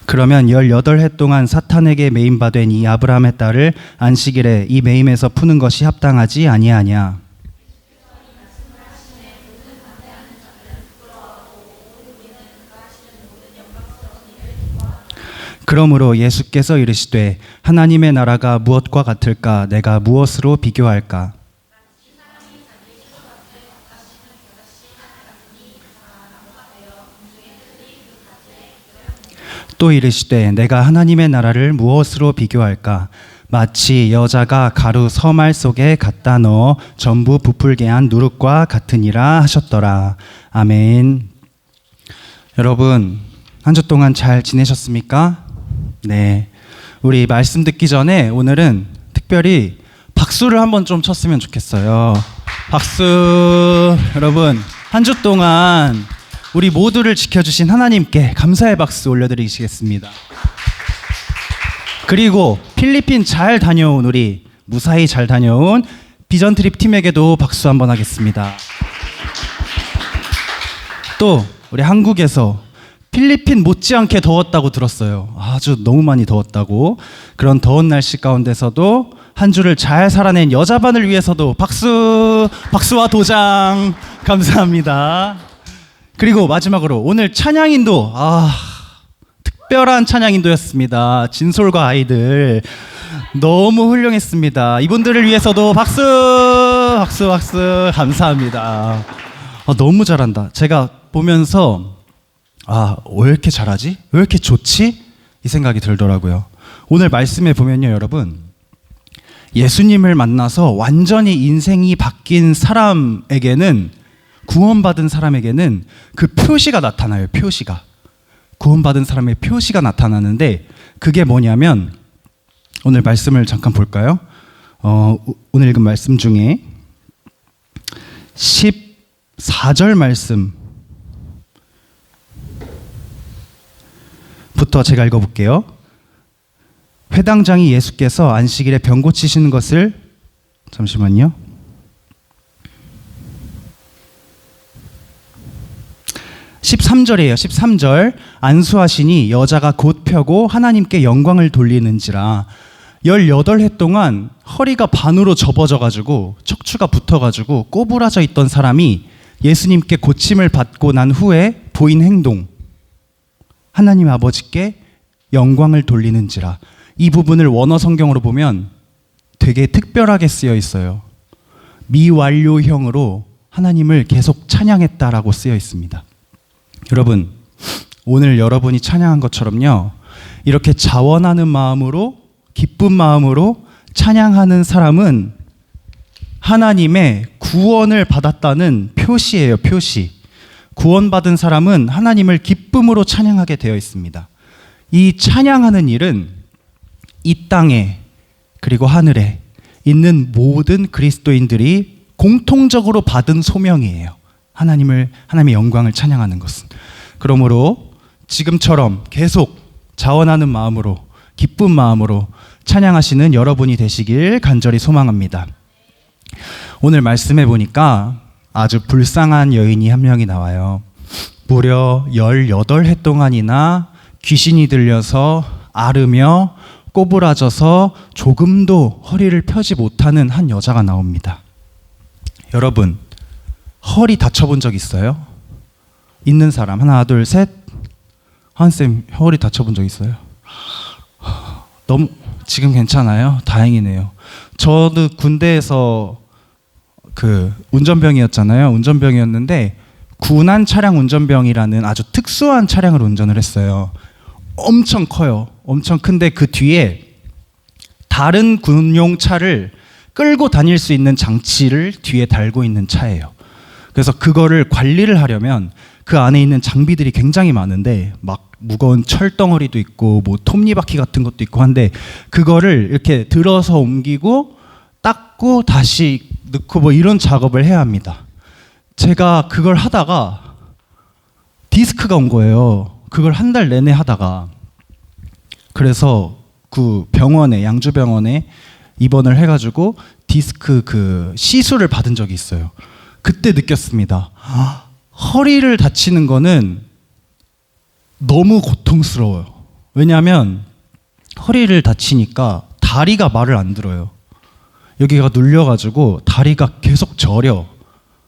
그러면 18해 동안 사탄에게 매임받은 이 아브라함의 딸을 안식일에 이 매임에서 푸는 것이 합당하지 아니하냐. 그러므로 예수께서 이르시되 하나님의 나라가 무엇과 같을까? 내가 무엇으로 비교할까? 또 이르시되 내가 하나님의 나라를 무엇으로 비교할까? 마치 여자가 가루 서말 속에 갖다 넣어 전부 부풀게 한 누룩과 같으니라 하셨더라. 아멘. 여러분, 한 주 동안 잘 지내셨습니까? 네. 우리 말씀 듣기 전에 오늘은 특별히 박수를 한번 좀 쳤으면 좋겠어요. 박수. 여러분, 한 주 동안 우리 모두를 지켜주신 하나님께 감사의 박수 올려드리시겠습니다. 그리고 필리핀 잘 다녀온 우리 무사히 잘 다녀온 비전 트립 팀에게도 박수 한번 하겠습니다. 또 우리 한국에서 필리핀 못지않게 더웠다고 들었어요. 아주 너무 많이 더웠다고. 그런 더운 날씨 가운데서도 한 주를 잘 살아낸 여자반을 위해서도 박수와 도장 감사합니다. 그리고 마지막으로 오늘 찬양인도 특별한 찬양인도였습니다. 진솔과 아이들 너무 훌륭했습니다. 이분들을 위해서도 박수 감사합니다. 너무 잘한다. 제가 보면서 왜 이렇게 잘하지? 왜 이렇게 좋지? 이 생각이 들더라고요. 오늘 말씀에 보면요, 여러분, 예수님을 만나서 완전히 인생이 바뀐 사람에게는, 구원받은 사람에게는 그 표시가 나타나요. 표시가. 구원받은 사람의 표시가 나타나는데 그게 뭐냐면, 오늘 말씀을 잠깐 볼까요? 오늘 읽은 말씀 중에 14절 말씀 부터 제가 읽어볼게요. 회당장이 예수께서 안식일에 병 고치시는 것을, 잠시만요. 13절이에요. 13절. 안수하시니 여자가 곧 펴고 하나님께 영광을 돌리는지라. 18해 동안 허리가 반으로 접어져가지고 척추가 붙어가지고 꼬부라져 있던 사람이 예수님께 고침을 받고 난 후에 보인 행동, 하나님 아버지께 영광을 돌리는지라. 이 부분을 원어 성경으로 보면 되게 특별하게 쓰여 있어요. 미완료형으로 하나님을 계속 찬양했다라고 쓰여 있습니다. 여러분, 오늘 여러분이 찬양한 것처럼요, 이렇게 자원하는 마음으로, 기쁜 마음으로 찬양하는 사람은 하나님의 구원을 받았다는 표시예요. 표시. 구원받은 사람은 하나님을 기쁨으로 찬양하게 되어 있습니다. 이 찬양하는 일은 이 땅에 그리고 하늘에 있는 모든 그리스도인들이 공통적으로 받은 소명이에요. 하나님의 영광을 찬양하는 것은. 그러므로 지금처럼 계속 자원하는 마음으로, 기쁜 마음으로 찬양하시는 여러분이 되시길 간절히 소망합니다. 오늘 말씀해 보니까 아주 불쌍한 여인이 한 명이 나와요. 무려 18해 동안이나 귀신이 들려서 앓으며 꼬부라져서 조금도 허리를 펴지 못하는 한 여자가 나옵니다. 여러분, 허리 다쳐본 적 있어요? 있는 사람 하나 둘 셋. 한쌤 허리 다쳐본 적 있어요? 너무 지금 괜찮아요? 다행이네요. 저도 군대에서 운전병이었잖아요. 운전병이었는데 군안 차량 운전병이라는 아주 특수한 차량을 운전을 했어요. 엄청 커요. 엄청 큰데 그 뒤에 다른 군용 차를 끌고 다닐 수 있는 장치를 뒤에 달고 있는 차예요. 그래서 그거를 관리를 하려면 그 안에 있는 장비들이 굉장히 많은데 막 무거운 철덩어리도 있고 뭐 톱니바퀴 같은 것도 있고 한데 그거를 이렇게 들어서 옮기고 닦고 다시 넣고 뭐 이런 작업을 해야 합니다. 제가 그걸 하다가 디스크가 온 거예요. 그걸 한 달 내내 하다가. 그래서 그 병원에, 양주병원에 입원을 해가지고 디스크 시술을 받은 적이 있어요. 그때 느꼈습니다. 허리를 다치는 거는 너무 고통스러워요. 왜냐하면 허리를 다치니까 다리가 말을 안 들어요. 여기가 눌려가지고 다리가 계속 저려.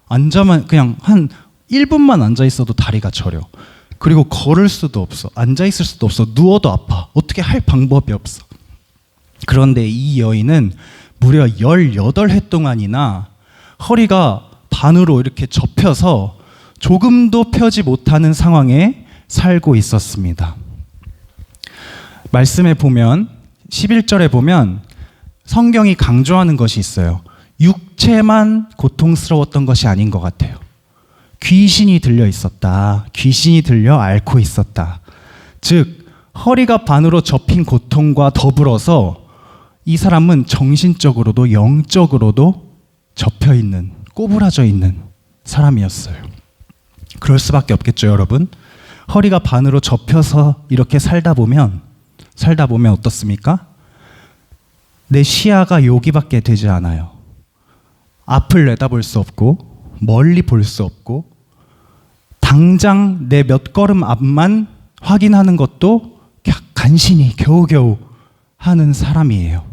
앉아만 그냥 한 1분만 앉아 있어도 다리가 저려. 그리고 걸을 수도 없어. 앉아 있을 수도 없어. 누워도 아파. 어떻게 할 방법이 없어. 그런데 이 여인은 무려 18해 동안이나 허리가 반으로 이렇게 접혀서 조금도 펴지 못하는 상황에 살고 있었습니다. 말씀에 보면 11절에 보면 성경이 강조하는 것이 있어요. 육체만 고통스러웠던 것이 아닌 것 같아요. 귀신이 들려 있었다. 귀신이 들려 앓고 있었다. 즉 허리가 반으로 접힌 고통과 더불어서 이 사람은 정신적으로도 영적으로도 접혀 있는, 꼬부라져 있는 사람이었어요. 그럴 수밖에 없겠죠, 여러분. 허리가 반으로 접혀서 이렇게 살다 보면 어떻습니까? 내 시야가 여기밖에 되지 않아요. 앞을 내다볼 수 없고 멀리 볼 수 없고 당장 내 몇 걸음 앞만 확인하는 것도 간신히 겨우겨우 하는 사람이에요.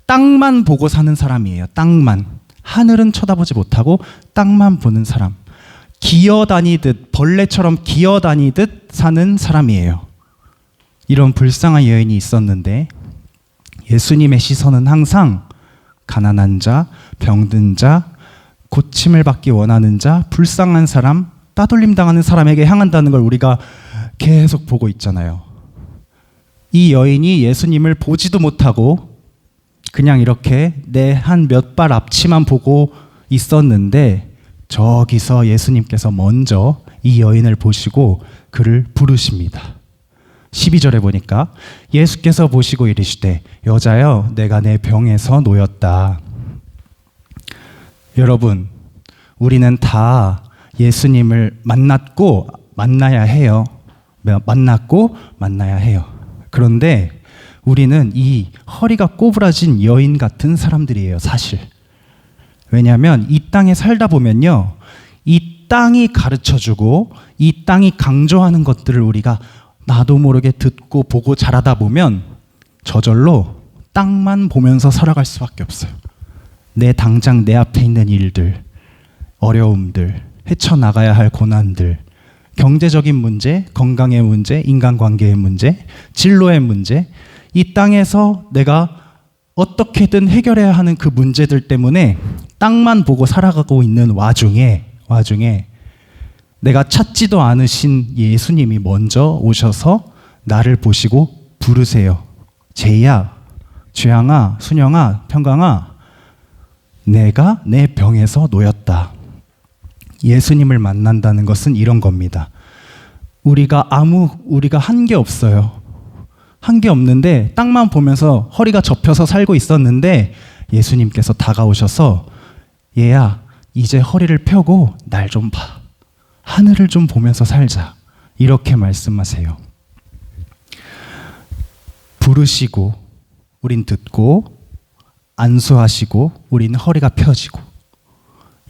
땅만 보고 사는 사람이에요. 땅만. 하늘은 쳐다보지 못하고 땅만 보는 사람. 기어다니듯, 벌레처럼 기어다니듯 사는 사람이에요. 이런 불쌍한 여인이 있었는데 예수님의 시선은 항상 가난한 자, 병든 자, 고침을 받기 원하는 자, 불쌍한 사람, 따돌림 당하는 사람에게 향한다는 걸 우리가 계속 보고 있잖아요. 이 여인이 예수님을 보지도 못하고 그냥 이렇게 내 한 몇 발 앞치만 보고 있었는데 저기서 예수님께서 먼저 이 여인을 보시고 그를 부르십니다. 12절에 보니까 예수께서 보시고 이르시되 여자여 내가 내 병에서 놓였다. 여러분, 우리는 다 예수님을 만났고 만나야 해요. 만났고 만나야 해요. 그런데 우리는 이 허리가 꼬부라진 여인 같은 사람들이에요, 사실. 왜냐하면 이 땅에 살다 보면요, 이 땅이 가르쳐주고 이 땅이 강조하는 것들을 우리가 나도 모르게 듣고 보고 자라다 보면 저절로 땅만 보면서 살아갈 수밖에 없어요. 당장 내 앞에 있는 일들, 어려움들, 헤쳐나가야 할 고난들, 경제적인 문제, 건강의 문제, 인간관계의 문제, 진로의 문제, 이 땅에서 내가 어떻게든 해결해야 하는 그 문제들 때문에 땅만 보고 살아가고 있는 와중에 내가 찾지도 않으신 예수님이 먼저 오셔서 나를 보시고 부르세요. 제이야, 죄양아, 순영아, 평강아, 내가 내 병에서 놓였다. 예수님을 만난다는 것은 이런 겁니다. 우리가 한 게 없어요. 한 게 없는데 땅만 보면서 허리가 접혀서 살고 있었는데 예수님께서 다가오셔서 얘야, 이제 허리를 펴고 날 좀 봐. 하늘을 좀 보면서 살자. 이렇게 말씀하세요. 부르시고 우린 듣고 안수하시고 우린 허리가 펴지고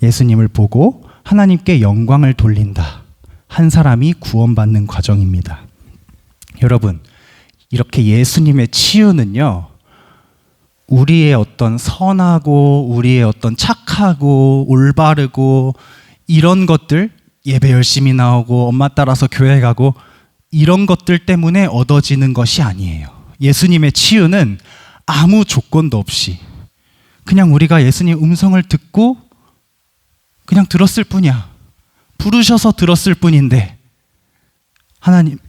예수님을 보고 하나님께 영광을 돌린다. 한 사람이 구원받는 과정입니다. 여러분, 이렇게 예수님의 치유는요, 우리의 어떤 선하고 우리의 어떤 착하고 올바르고 이런 것들, 예배 열심히 나오고 엄마 따라서 교회 가고 이런 것들 때문에 얻어지는 것이 아니에요. 예수님의 치유는 아무 조건도 없이 그냥 우리가 예수님 음성을 듣고 그냥 들었을 뿐이야. 부르셔서 들었을 뿐인데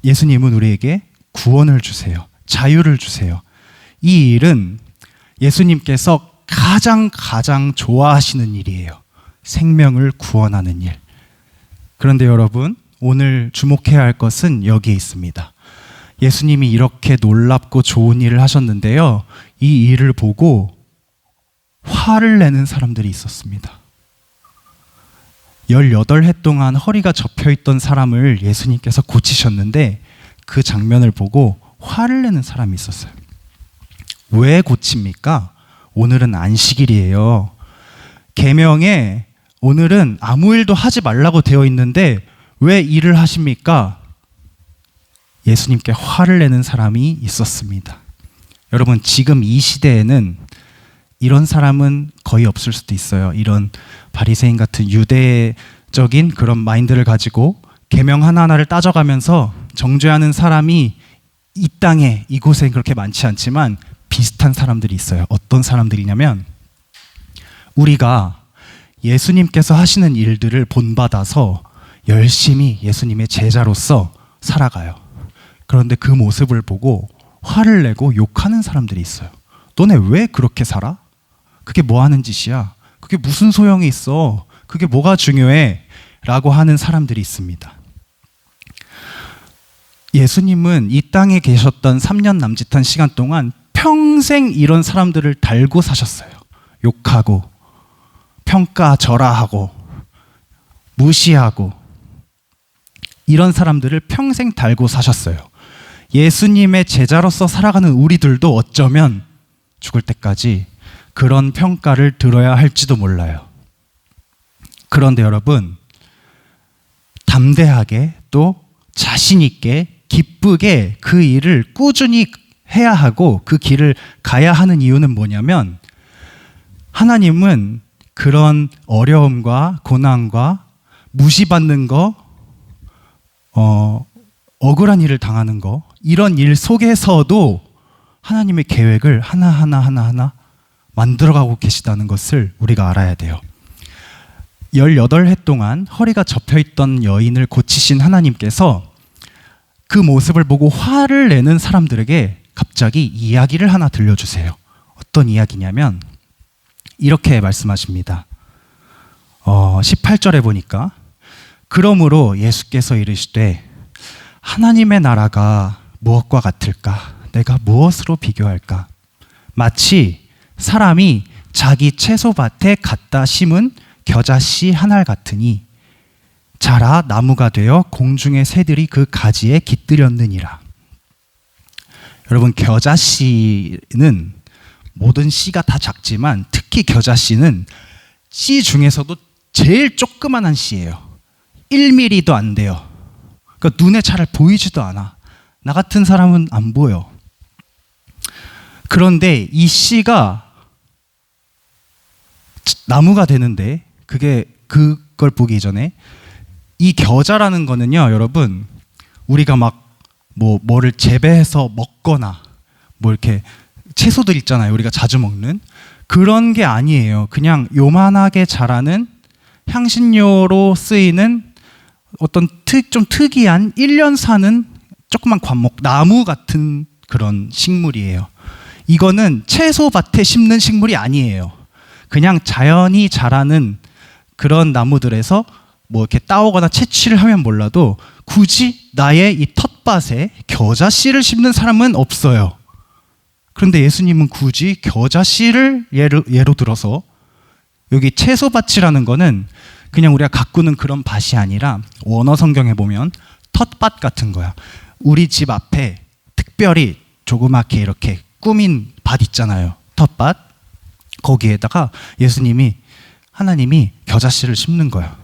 예수님은 우리에게 구원을 주세요. 자유를 주세요. 이 일은 예수님께서 가장 좋아하시는 일이에요. 생명을 구원하는 일. 그런데 여러분, 오늘 주목해야 할 것은 여기에 있습니다. 예수님이 이렇게 놀랍고 좋은 일을 하셨는데요, 이 일을 보고 화를 내는 사람들이 있었습니다. 18해 동안 허리가 접혀있던 사람을 예수님께서 고치셨는데 그 장면을 보고 화를 내는 사람이 있었어요. 왜 고칩니까? 오늘은 안식일이에요. 계명에 오늘은 아무 일도 하지 말라고 되어 있는데 왜 일을 하십니까? 예수님께 화를 내는 사람이 있었습니다. 여러분, 지금 이 시대에는 이런 사람은 거의 없을 수도 있어요. 이런 바리새인 같은 유대적인 그런 마인드를 가지고 계명 하나하나를 따져가면서 정죄하는 사람이 이 땅에, 이곳에 그렇게 많지 않지만 비슷한 사람들이 있어요. 어떤 사람들이냐면, 우리가 예수님께서 하시는 일들을 본받아서 열심히 예수님의 제자로서 살아가요. 그런데 그 모습을 보고 화를 내고 욕하는 사람들이 있어요. 너네 왜 그렇게 살아? 그게 뭐 하는 짓이야? 그게 무슨 소용이 있어? 그게 뭐가 중요해? 라고 하는 사람들이 있습니다. 예수님은 이 땅에 계셨던 3년 남짓한 시간 동안 평생 이런 사람들을 달고 사셨어요. 욕하고 평가절하하고 무시하고 이런 사람들을 평생 달고 사셨어요. 예수님의 제자로서 살아가는 우리들도 어쩌면 죽을 때까지 그런 평가를 들어야 할지도 몰라요. 그런데 여러분, 담대하게 또 자신 있게 기쁘게 그 일을 꾸준히 해야 하고 그 길을 가야 하는 이유는 뭐냐면, 하나님은 그런 어려움과 고난과 무시받는 거, 억울한 일을 당하는 거, 이런 일 속에서도 하나님의 계획을 하나하나 만들어가고 계시다는 것을 우리가 알아야 돼요. 18해 동안 허리가 접혀있던 여인을 고치신 하나님께서 그 모습을 보고 화를 내는 사람들에게 갑자기 이야기를 하나 들려주세요. 어떤 이야기냐면 이렇게 말씀하십니다. 18절에 보니까, 그러므로 예수께서 이르시되 하나님의 나라가 무엇과 같을까? 내가 무엇으로 비교할까? 마치 사람이 자기 채소밭에 갖다 심은 겨자씨 한 알 같으니 자라 나무가 되어 공중의 새들이 그 가지에 깃들였느니라. 여러분, 겨자씨는 모든 씨가 다 작지만 특히 겨자씨는 씨 중에서도 제일 조그만한 씨예요. 1mm도 안 돼요. 그러니까 눈에 잘 보이지도 않아. 나 같은 사람은 안 보여. 그런데 이 씨가 나무가 되는데, 그걸 보기 전에 이 겨자라는 거는요, 여러분, 우리가 막 뭐를 재배해서 먹거나 뭐 이렇게 채소들 있잖아요, 우리가 자주 먹는 그런 게 아니에요. 그냥 요만하게 자라는 향신료로 쓰이는 어떤 좀 특이한 1년 사는 조그만 관목, 나무 같은 그런 식물이에요. 이거는 채소밭에 심는 식물이 아니에요. 그냥 자연히 자라는 그런 나무들에서 뭐 이렇게 따오거나 채취를 하면 몰라도 굳이 나의 이 텃밭에 겨자씨를 심는 사람은 없어요. 그런데 예수님은 굳이 겨자씨를 예로 들어서, 여기 채소밭이라는 거는 그냥 우리가 가꾸는 그런 밭이 아니라 원어 성경에 보면 텃밭 같은 거야. 우리 집 앞에 특별히 조그맣게 이렇게 꾸민 밭 있잖아요, 텃밭. 거기에다가 하나님이 겨자씨를 심는 거야.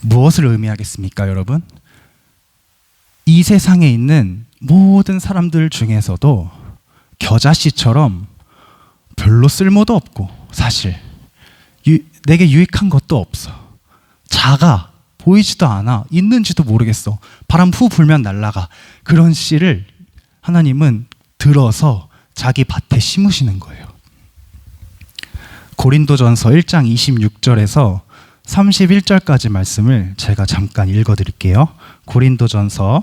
무엇을 의미하겠습니까, 여러분? 이 세상에 있는 모든 사람들 중에서도 겨자씨처럼 별로 쓸모도 없고, 사실 내게 유익한 것도 없어. 작아, 보이지도 않아, 있는지도 모르겠어, 바람 후 불면 날아가. 그런 씨를 하나님은 들어서 자기 밭에 심으시는 거예요. 고린도전서 1장 26절에서 31절까지 말씀을 제가 잠깐 읽어드릴게요. 고린도전서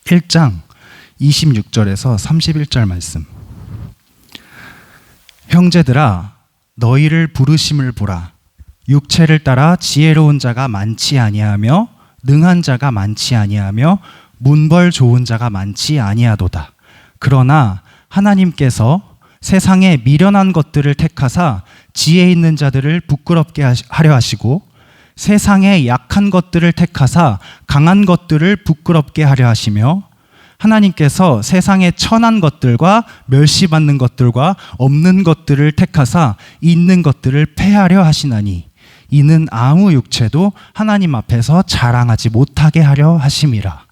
1장 26절에서 31절 말씀. 형제들아, 너희를 부르심을 보라. 육체를 따라 지혜로운 자가 많지 아니하며 능한 자가 많지 아니하며 문벌 좋은 자가 많지 아니하도다. 그러나 하나님께서 세상에 미련한 것들을 택하사 지혜 있는 자들을 부끄럽게 하려 하시고, 세상에 약한 것들을 택하사 강한 것들을 부끄럽게 하려 하시며, 하나님께서 세상에 천한 것들과 멸시받는 것들과 없는 것들을 택하사 있는 것들을 패하려 하시나니, 이는 아무 육체도 하나님 앞에서 자랑하지 못하게 못하게 하려 하심이라.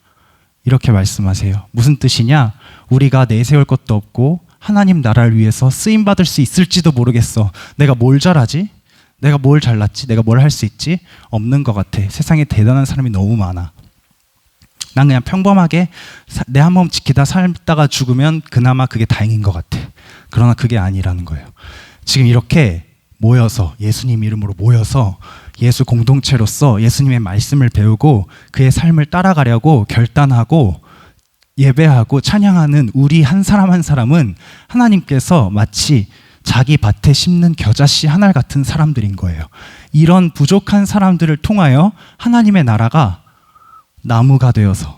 이렇게 말씀하세요. 무슨 뜻이냐? 우리가 내세울 것도 없고 하나님 나라를 위해서 쓰임받을 수 있을지도 모르겠어. 내가 뭘 잘하지? 내가 뭘 잘났지? 내가 뭘 할 수 있지? 없는 것 같아. 세상에 대단한 사람이 너무 많아. 난 그냥 평범하게 내 한 몸 지키다 살다가 죽으면 그나마 그게 다행인 것 같아. 그러나 그게 아니라는 거예요. 지금 이렇게 모여서, 예수님 이름으로 모여서 예수 공동체로서 예수님의 말씀을 배우고 그의 삶을 따라가려고 결단하고 예배하고 찬양하는 우리 한 사람 한 사람은 하나님께서 마치 자기 밭에 심는 겨자씨 한 알 같은 사람들인 거예요. 이런 부족한 사람들을 통하여 하나님의 나라가 나무가 되어서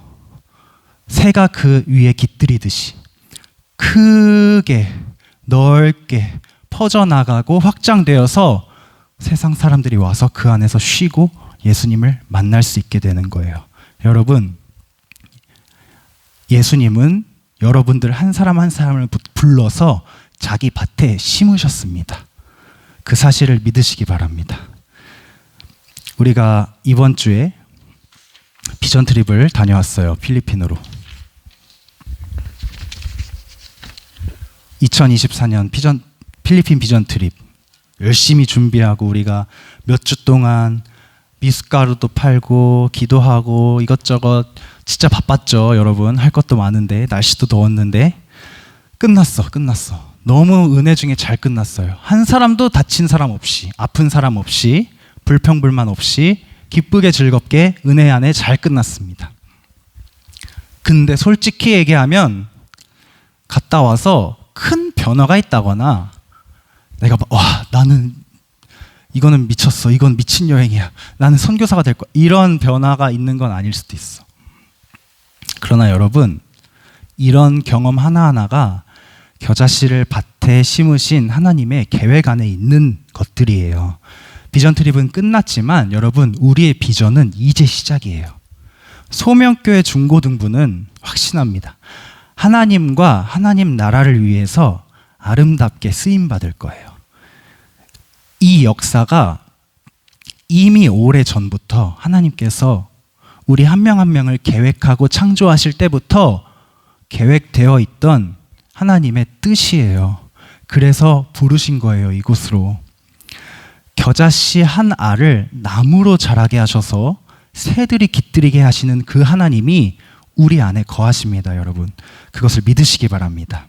새가 그 위에 깃들이듯이 크게 넓게 퍼져나가고 확장되어서 세상 사람들이 와서 그 안에서 쉬고 예수님을 만날 수 있게 되는 거예요. 여러분, 예수님은 여러분들 한 사람 한 사람을 불러서 자기 밭에 심으셨습니다. 그 사실을 믿으시기 바랍니다. 우리가 이번 주에 비전 트립을 다녀왔어요. 필리핀으로. 2024년 필리핀 비전 트립 열심히 준비하고 우리가 몇 주 동안 미숫가루도 팔고 기도하고 이것저것 진짜 바빴죠. 여러분 할 것도 많은데 날씨도 더웠는데 끝났어. 너무 은혜 중에 잘 끝났어요. 한 사람도 다친 사람 없이, 아픈 사람 없이, 불평불만 없이 기쁘게 즐겁게 은혜 안에 잘 끝났습니다. 근데 솔직히 얘기하면 갔다 와서 큰 변화가 있다거나 내가 와 나는 이거는 미쳤어, 이건 미친 여행이야, 나는 선교사가 될 거야, 이런 변화가 있는 건 아닐 수도 있어. 그러나 여러분, 이런 경험 하나하나가 겨자씨를 밭에 심으신 하나님의 계획 안에 있는 것들이에요. 비전 트립은 끝났지만 여러분, 우리의 비전은 이제 시작이에요. 소명교회 중고등부는 확신합니다. 하나님과 하나님 나라를 위해서 아름답게 쓰임받을 거예요. 이 역사가 이미 오래 전부터 하나님께서 우리 한 명 한 명을 계획하고 창조하실 때부터 계획되어 있던 하나님의 뜻이에요. 그래서 부르신 거예요, 이곳으로. 겨자씨 한 알을 나무로 자라게 하셔서 새들이 깃들이게 하시는 그 하나님이 우리 안에 거하십니다, 여러분. 그것을 믿으시기 바랍니다.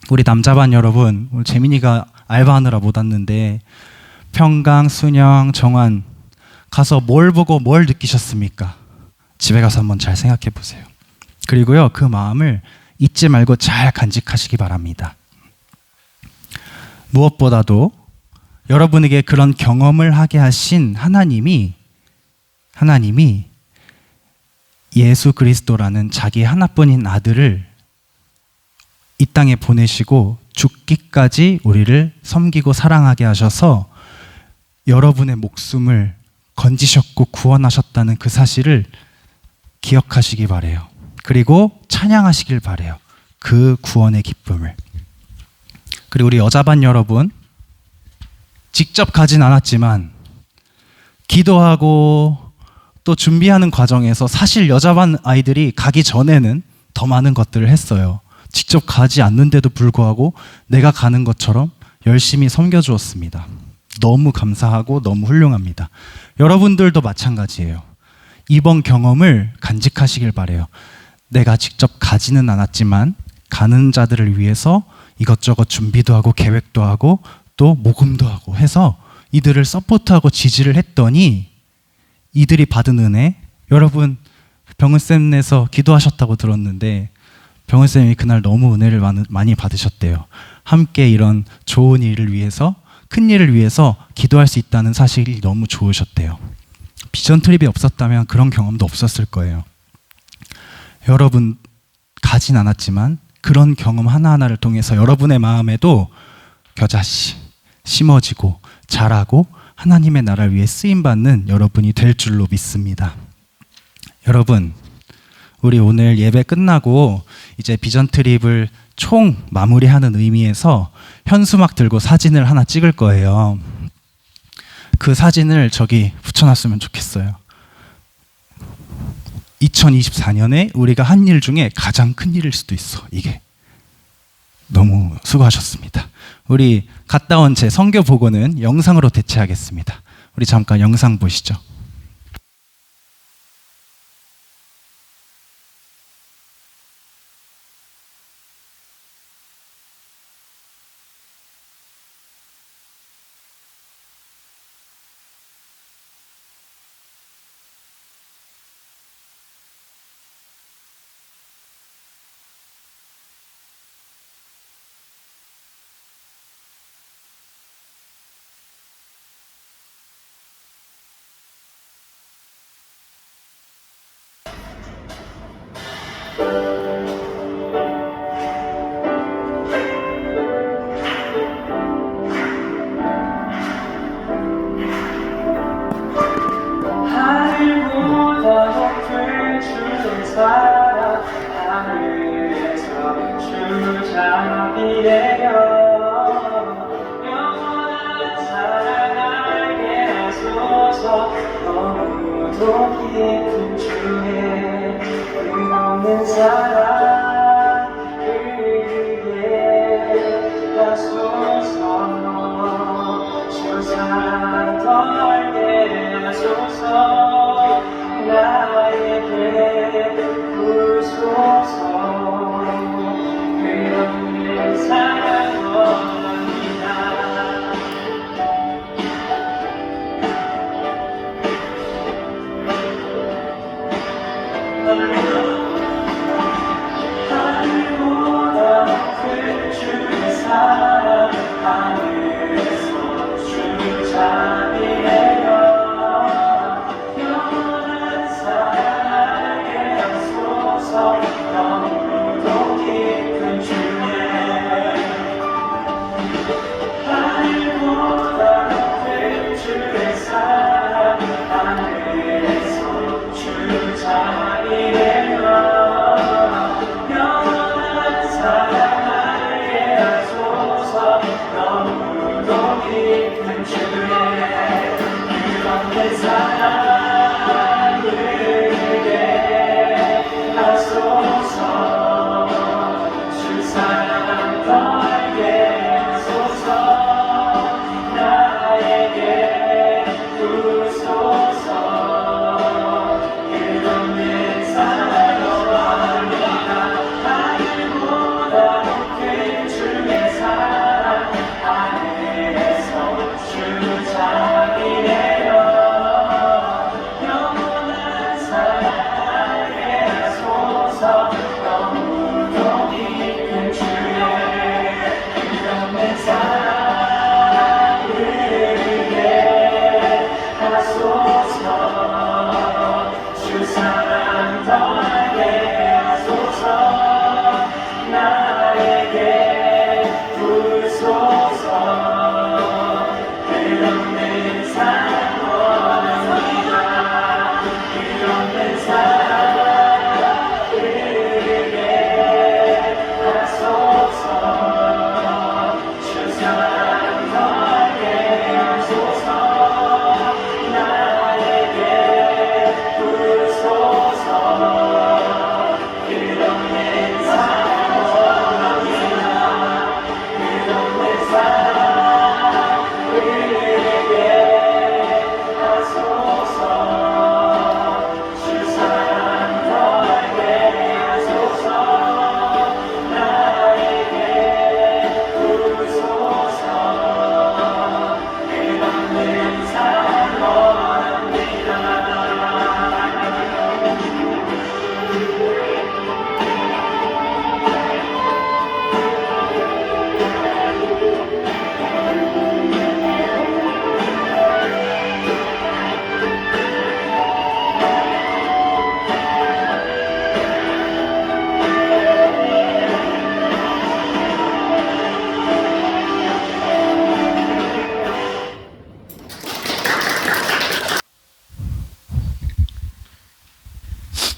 우리 남자반 여러분, 오늘 재민이가 알바하느라 못 왔는데 평강, 순영, 정환 가서 뭘 보고 뭘 느끼셨습니까? 집에 가서 한번 잘 생각해 보세요. 그리고요, 그 마음을 잊지 말고 잘 간직하시기 바랍니다. 무엇보다도 여러분에게 그런 경험을 하게 하신 하나님이 예수 그리스도라는 자기 하나뿐인 아들을 이 땅에 보내시고 죽기까지 우리를 섬기고 사랑하게 하셔서 여러분의 목숨을 건지셨고 구원하셨다는 그 사실을 기억하시기 바래요. 그리고 찬양하시길 바래요. 그 구원의 기쁨을. 그리고 우리 여자반 여러분, 직접 가진 않았지만 기도하고 또 준비하는 과정에서 사실 여자반 아이들이 가기 전에는 더 많은 것들을 했어요. 직접 가지 않는데도 불구하고 내가 가는 것처럼 열심히 섬겨주었습니다. 너무 감사하고 너무 훌륭합니다. 여러분들도 마찬가지예요. 이번 경험을 간직하시길 바래요. 내가 직접 가지는 않았지만 가는 자들을 위해서 이것저것 준비도 하고 계획도 하고 또 모금도 하고 해서 이들을 서포트하고 지지를 했더니 이들이 받은 은혜, 여러분 병은쌤에서 기도하셨다고 들었는데 병은쌤이 그날 너무 은혜를 많이 받으셨대요. 함께 이런 좋은 일을 위해서, 큰 일을 위해서 기도할 수 있다는 사실이 너무 좋으셨대요. 비전 트립이 없었다면 그런 경험도 없었을 거예요. 여러분 가진 않았지만 그런 경험 하나하나를 통해서 여러분의 마음에도 겨자씨 심어지고 자라고 하나님의 나라를 위해 쓰임받는 여러분이 될 줄로 믿습니다. 여러분, 우리 오늘 예배 끝나고 이제 비전 트립을 총 마무리하는 의미에서 현수막 들고 사진을 하나 찍을 거예요. 그 사진을 저기 붙여놨으면 좋겠어요. 2024년에 우리가 한 일 중에 가장 큰 일일 수도 있어. 이게 너무 수고하셨습니다. 우리 갔다 온 제 선교 보고는 영상으로 대체하겠습니다. 우리 잠깐 영상 보시죠.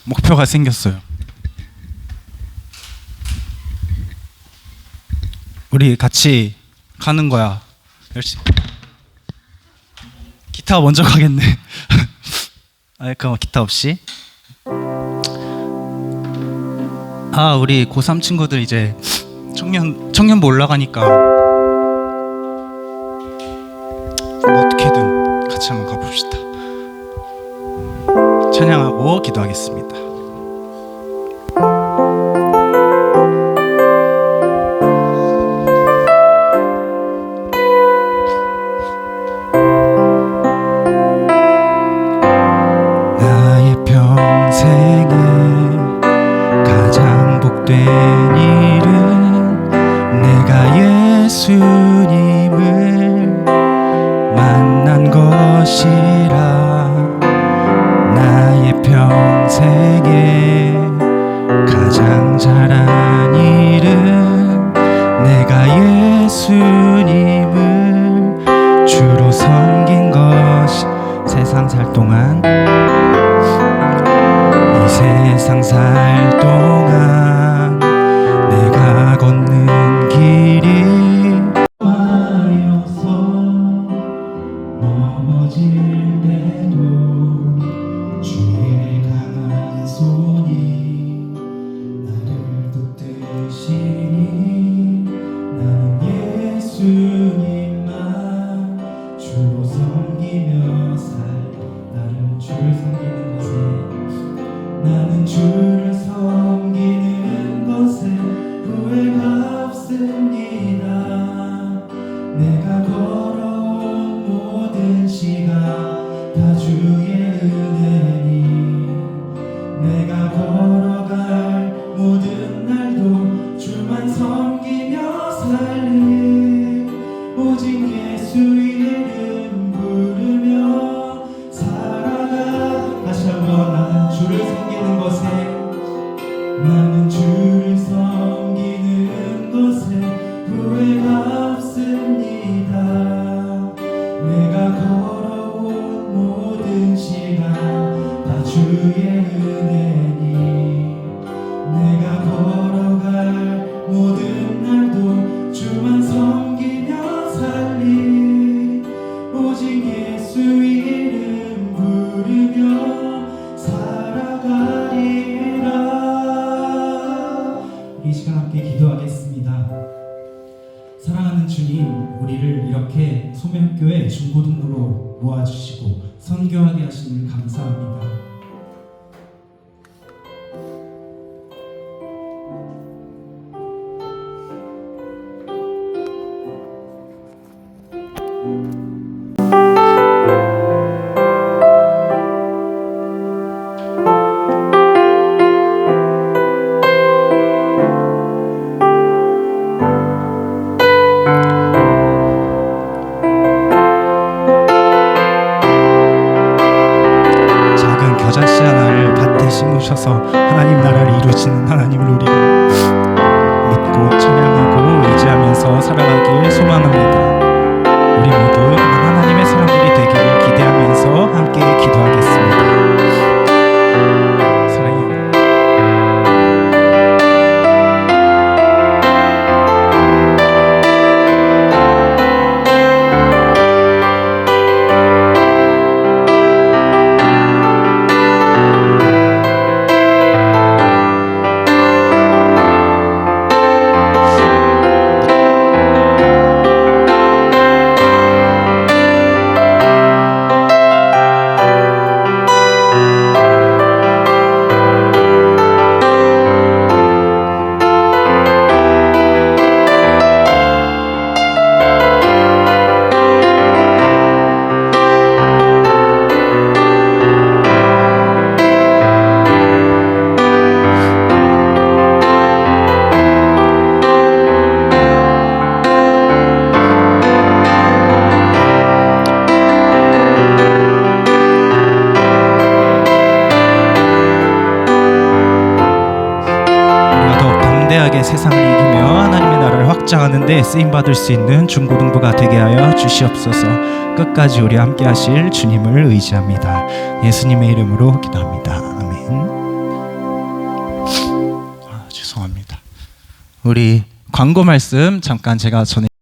목표가 생겼어요. 우리 같이 가는 거야. 열심히. 기타 먼저 가겠네. 아, 그럼 기타 없이. 우리 고3 친구들 이제 청년부 올라가니까 뭐 어떻게든 같이 한번 가봅시다. 찬양하고 기도하겠습니다. 나의 평생에 가장 복된 일은 내가 예수님을 만난 것이라. 나의 평생에 가장 잘한 일은 내가 예수님을 주로 섬긴 것이. 세상 살 동안 이 세상 살 동안 내가 걷는 길이 하여서 넘어질 때도 주의 강한 손이 나를 붙드시니 나는 예수님만 주로 섬기며 나는 주를 섬기는 것에 나는 주를 섬기는 것에 후회가 없습니다. 내가 걸어온 모든 시간 다 주의 은혜니 내가 걸어갈 모든 날도 주만 섬기며 살리. 오직 예수 이름 부르며 살아가. 다시 한번 나는 주를 섬기는 것에 나는 주를 섬기는 것에 후회가 없습니다. 내가 걸어온 모든 시간 다 주의 은혜니 내가 걸어갈 모든 날도 주만 섬기며 살리. 오직 예수 이름 부르며 살아가리라. 이 시간 함께 기도하겠습니다. 사랑하는 주님, 우리를 이렇게 소명교회 중고등부로 모아주시고 선교하게 하시는 일 감사합니다. 겨자씨 하나를 밭에 심으셔서 하나님 나라를 이루시는 하나님을 우리가 믿고 찬양하고 의지하면서 살아가길 소망합니다. 우리 모두 하나님의 사람들이 되기를 기대하면서 함께 기도하겠습니다. 사랑해요. 세상을 이기며 하나님의 나라를 확장하는 데 쓰임받을 수 있는 중고등부가 되게 하여 주시옵소서. 끝까지 우리 함께 하실 주님을 의지합니다. 예수님의 이름으로 기도합니다. 아멘. 죄송합니다. 우리 광고 말씀 잠깐 제가 전해